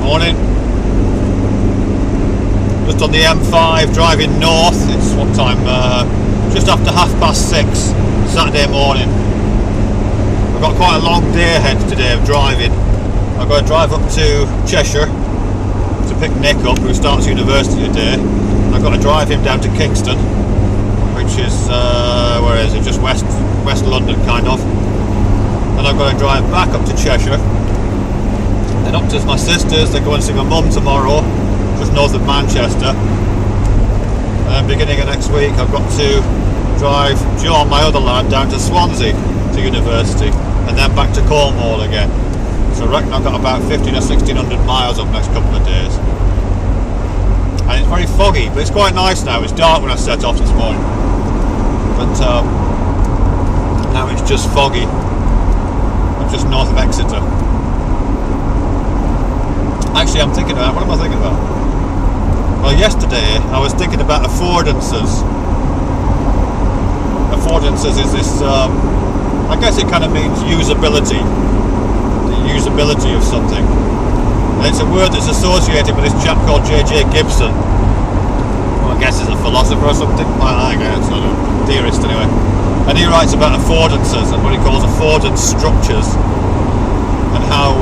Morning. Just on the M5 driving north. It's what time? Just after 6:30 Saturday morning. I've got quite a long day ahead today of driving. I've got to drive up to Cheshire to pick Nick up, who starts university today. And I've got to drive him down to Kingston, which is where is it? Just west London, kind of. Then I've got to drive back up to Cheshire. Then up to my sisters. They're going to see my mum tomorrow, just north of Manchester. And then beginning of next week, I've got to drive John, my other lad, down to Swansea to university, and then back to Cornwall again. So I reckon I've got about 15 or 1600 miles up the next couple of days. And it's very foggy, but it's quite nice now. It's dark when I set off this morning, but now it's just foggy. I'm just north of Exeter. Actually, I'm thinking about, what am I thinking about? Well, yesterday I was thinking about affordances. Affordances is this, I guess it kind of means usability. The usability of something. And it's a word that's associated with this chap called J.J. Gibson, who I guess is a philosopher or something. I guess, sort of theorist anyway. And he writes about affordances and what he calls affordance structures, and how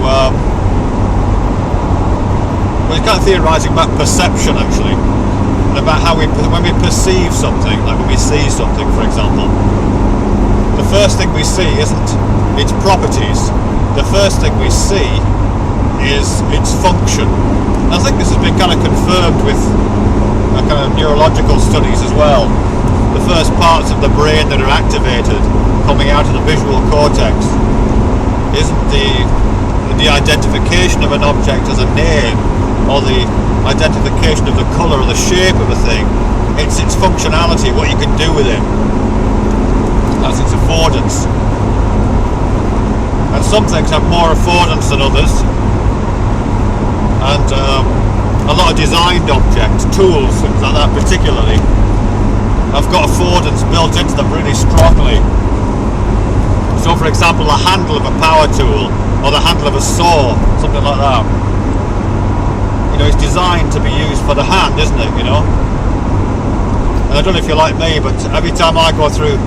well, he's kind of theorising about perception, actually, and about how when we perceive something, like when we see something, for example, the first thing we see isn't its properties. The first thing we see is its function. And I think this has been kind of confirmed with kind of neurological studies as well. The first parts of the brain that are activated coming out of the visual cortex isn't the identification of an object as a name, or the identification of the colour or the shape of a thing. It's its functionality, what you can do with it. That's its affordance. And some things have more affordance than others. And a lot of designed objects, tools, things like that particularly, have got affordance built into them really strongly. So for example, the handle of a power tool, or the handle of a saw, something like that. You know, it's designed to be used for the hand, isn't it, you know? And I don't know if you're like me, but every time I go through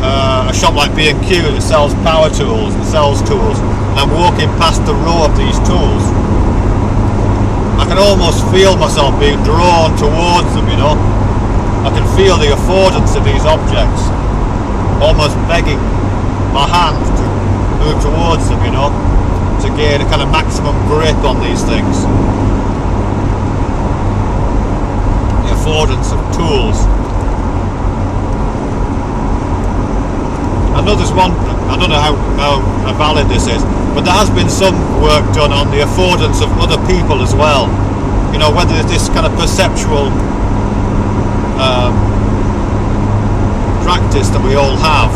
a shop like B&Q that sells power tools, and sells tools, and I'm walking past the row of these tools, I can almost feel myself being drawn towards them, you know? I can feel the affordance of these objects, almost begging my hand to move towards them, you know, to gain a kind of maximum grip on these things. The affordance of tools. I know there's one, I don't know how valid this is, but there has been some work done on the affordance of other people as well. You know, whether this kind of perceptual practice that we all have,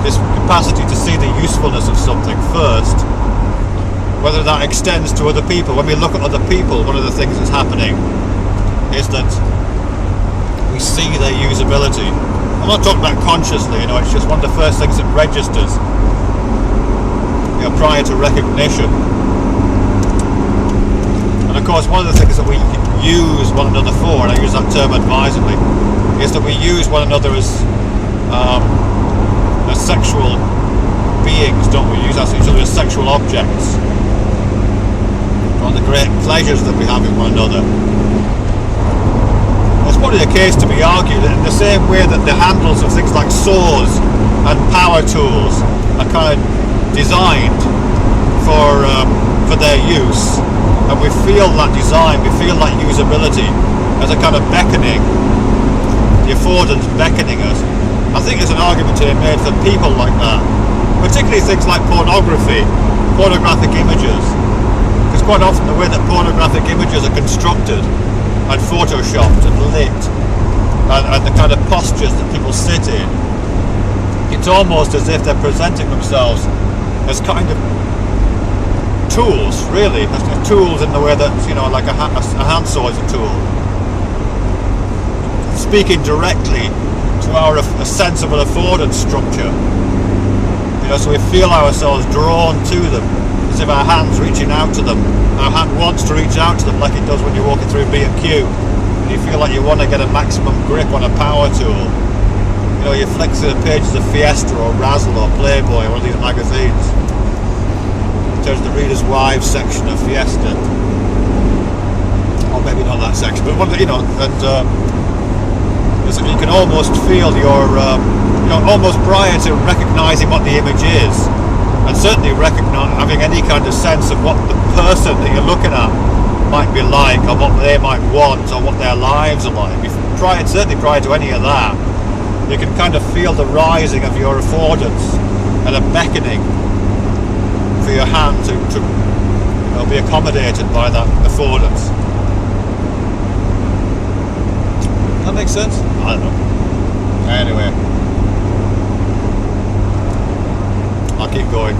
this capacity to see the usefulness of something first, whether that extends to other people. When we look at other people, one of the things that's happening is that we see their usability. I'm not talking about consciously, you know, it's just one of the first things that registers, you know, prior to recognition. And of course, one of the things that we use one another for, and I use that term advisedly, is that we use one another as sexual beings, don't we? Use each other as sexual objects. One of the great pleasures that we have in one another. It's probably the case to be argued that in the same way that the handles of things like saws and power tools are kind of designed for their use, and we feel that design, we feel that usability as a kind of beckoning, the affordance beckoning us. I think there's an argument to be made for people like that, particularly things like pornography, pornographic images, because quite often the way that pornographic images are constructed and photoshopped and lit, and the kind of postures that people sit in, it's almost as if they're presenting themselves as kind of tools, really, as tools in the way that, you know, like a handsaw is a tool, speaking directly to a sense of an affordance structure, you know, so we feel ourselves drawn to them. as if our hand's reaching out to them. Our hand wants to reach out to them like it does when you're walking through B&Q. And you feel like you want to get a maximum grip on a power tool. You know, you flick through the pages of Fiesta or Razzle or Playboy or one of these magazines. There's the Reader's Wives section of Fiesta. Or maybe not that section, but one of the, you know, and you can almost feel your, you know, almost prior to recognising what the image is, and certainly having any kind of sense of what the person that you're looking at might be like, or what they might want, or what their lives are like. Certainly prior to any of that, you can kind of feel the rising of your affordance and a beckoning for your hand to you know, be accommodated by that affordance. That makes sense? I don't know. Anyway, I'll keep going.